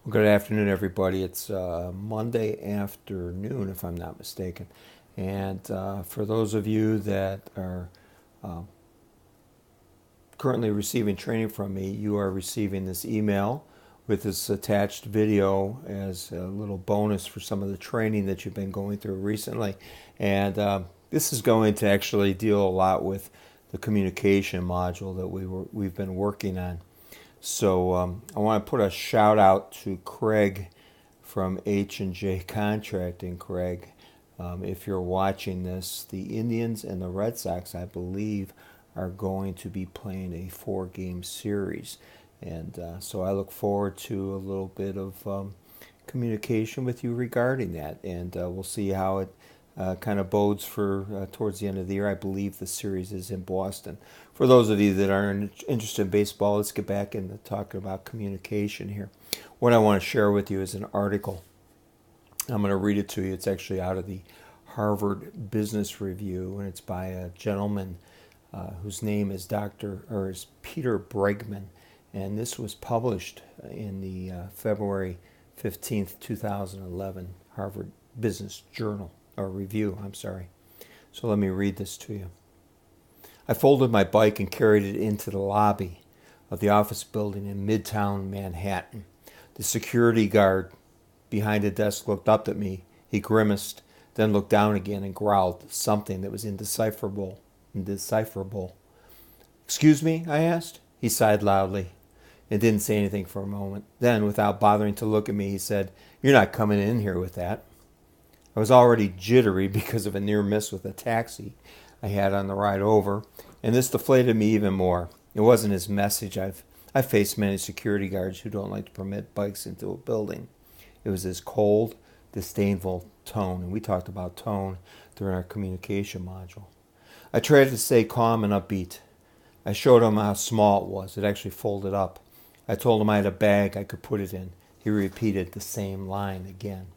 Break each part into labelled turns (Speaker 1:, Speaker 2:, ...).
Speaker 1: Good afternoon, everybody. It's Monday afternoon, if I'm not mistaken. And for those of you that are currently receiving training from me, you are receiving this email with this attached video as a little bonus for some of the training that you've been going through recently. And this is going to actually deal a lot with the communication module that we've been working on. So I want to put a shout out to Craig from H&J Contracting. Craig, if you're watching this, the Indians and the Red Sox, I believe, are going to be playing a 4-game series. And so I look forward to a little bit of communication with you regarding that. And we'll see how it kind of bodes for towards the end of the year. I believe the series is in Boston. For those of you that are interested in baseball, let's get back into talking about communication here. What I want to share with you is an article. I'm going to read it to you. It's actually out of the Harvard Business Review, and it's by a gentleman whose name is is Peter Bregman, and this was published in the February 15th, 2011 Harvard Business Journal. Or review, I'm sorry. So let me read this to you. I folded my bike and carried it into the lobby of the office building in Midtown Manhattan. The security guard behind the desk looked up at me. He grimaced, then looked down again and growled something that was indecipherable. Excuse me, I asked. He sighed loudly and didn't say anything for a moment. Then, without bothering to look at me, he said, "You're not coming in here with that." I was already jittery because of a near miss with a taxi I had on the ride over, and this deflated me even more. It wasn't his message. I've faced many security guards who don't like to permit bikes into a building. It was his cold, disdainful tone, and we talked about tone during our communication module. I tried to stay calm and upbeat. I showed him how small it was. It actually folded up. I told him I had a bag I could put it in. He repeated the same line again.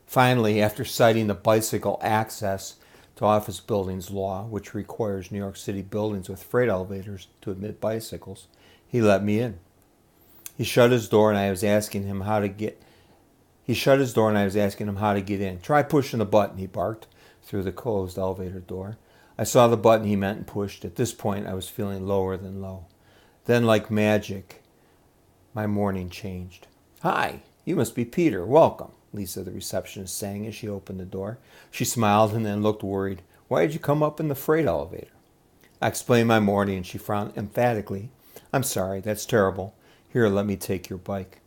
Speaker 1: Finally, after citing the bicycle access to office buildings law, which requires New York City buildings with freight elevators to admit bicycles, he let me in. He shut his door and I was asking him how to get in. "Try pushing the button," he barked through the closed elevator door. I saw the button he meant and pushed. At this point, I was feeling lower than low. Then, like magic, my morning changed. "Hi, you must be Peter. Welcome," Lisa, the receptionist, sang as she opened the door. She smiled and then looked worried. "Why did you come up in the freight elevator?" I explained my morning and she frowned emphatically. "I'm sorry, that's terrible. Here, let me take your bike."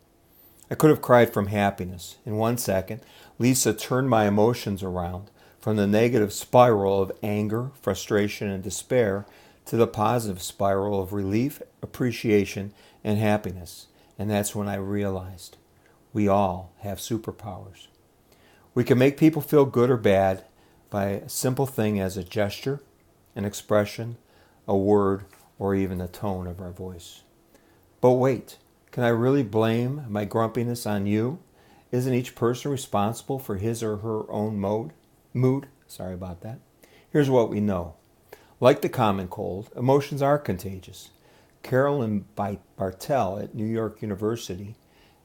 Speaker 1: I could have cried from happiness. In 1 second, Lisa turned my emotions around from the negative spiral of anger, frustration, and despair to the positive spiral of relief, appreciation, and happiness. And that's when I realized we all have superpowers. We can make people feel good or bad by a simple thing as a gesture, an expression, a word, or even the tone of our voice. But wait, can I really blame my grumpiness on you? Isn't each person responsible for his or her own mood? Sorry about that. Here's what we know. Like the common cold, emotions are contagious. Carolyn Bartel at New York University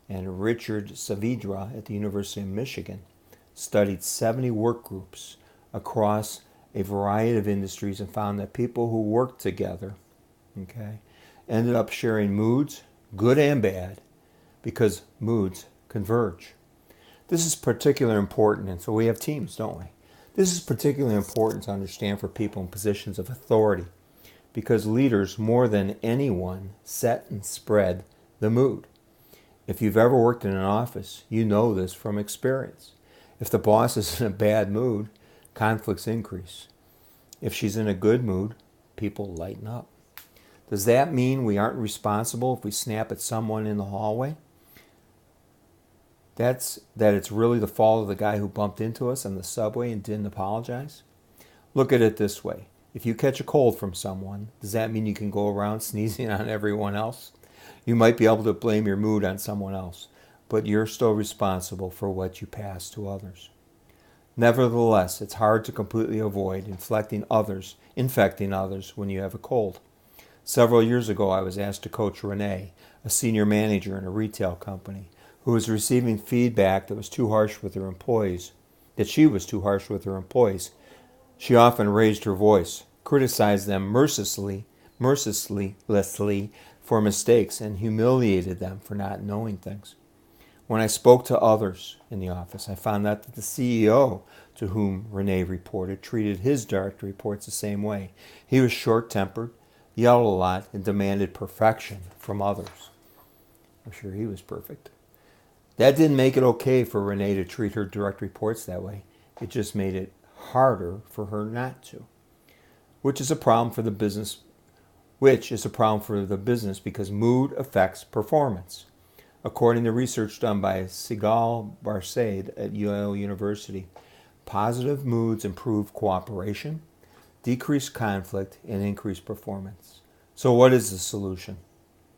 Speaker 1: and Richard Saavedra at the University of Michigan studied 70 work groups across a variety of industries and found that people who worked together, ended up sharing moods, good and bad, because moods converge. This is particularly important, and so we have teams, don't we? This is particularly important to understand for people in positions of authority, because leaders, more than anyone, set and spread the mood. If you've ever worked in an office, you know this from experience. If the boss is in a bad mood, conflicts increase. If she's in a good mood, people lighten up. Does that mean we aren't responsible if we snap at someone in the hallway? That it's really the fault of the guy who bumped into us on the subway and didn't apologize? Look at it this way. If you catch a cold from someone, does that mean you can go around sneezing on everyone else? You might be able to blame your mood on someone else, but you're still responsible for what you pass to others. Nevertheless, it's hard to completely avoid infecting others when you have a cold. Several years ago, I was asked to coach Renee, a senior manager in a retail company, who was receiving feedback that was too harsh with her employees, that she was too harsh with her employees. She often raised her voice, criticized them mercilessly for mistakes, and humiliated them for not knowing things. When I spoke to others in the office, I found out that the CEO to whom Renee reported treated his direct reports the same way. He was short-tempered, yelled a lot, and demanded perfection from others. I'm sure he was perfect. That didn't make it okay for Renee to treat her direct reports that way. It just made it harder for her not to, which is a problem for the business because mood affects performance. According to research done by Sigal Barsaid at Yale University, positive moods improve cooperation, decrease conflict, and increase performance. So what is the solution?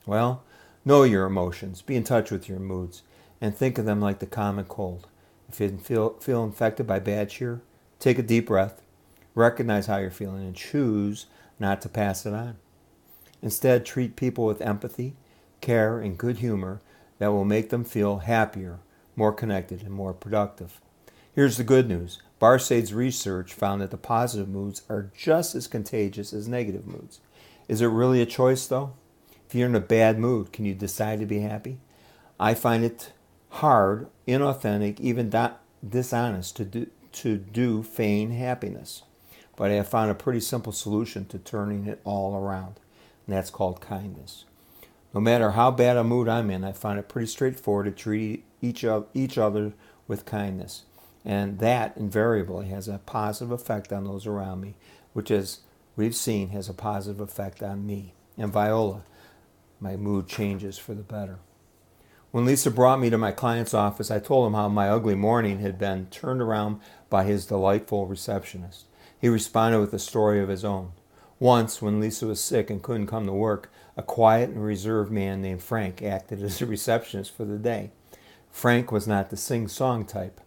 Speaker 1: Well, know your emotions, be in touch with your moods, and think of them like the common cold. If you feel infected by bad cheer, take a deep breath, recognize how you're feeling, and choose not to pass it on. Instead, treat people with empathy, care, and good humor that will make them feel happier, more connected, and more productive. Here's the good news. Barsaid's research found that the positive moods are just as contagious as negative moods. Is it really a choice, though? If you're in a bad mood, can you decide to be happy? I find it hard, inauthentic, even dishonest to feign happiness. But I have found a pretty simple solution to turning it all around, and that's called kindness. No matter how bad a mood I'm in, I find it pretty straightforward to treat each other with kindness. And that invariably has a positive effect on those around me, which, as we've seen, has a positive effect on me. And Viola, my mood changes for the better. When Lisa brought me to my client's office, I told him how my ugly morning had been turned around by his delightful receptionist. He responded with a story of his own. Once, when Lisa was sick and couldn't come to work, a quiet and reserved man named Frank acted as a receptionist for the day. Frank was not the sing-song type,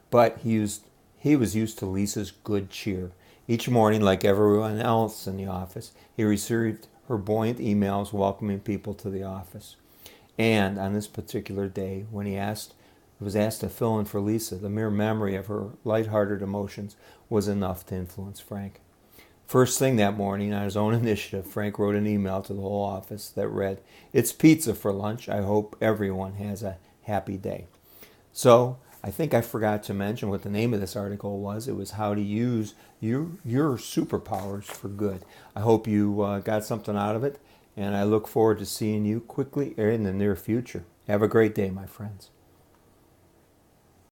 Speaker 1: but he was used to Lisa's good cheer. Each morning, like everyone else in the office, he received her buoyant emails welcoming people to the office. And on this particular day, when he was asked to fill in for Lisa, the mere memory of her lighthearted emotions was enough to influence Frank. First thing that morning, on his own initiative, Frank wrote an email to the whole office that read, "It's pizza for lunch. I hope everyone has a happy day." So, I think I forgot to mention what the name of this article was. It was how to use your superpowers for good. I hope you got something out of it, and I look forward to seeing you quickly in the near future. Have a great day, my friends.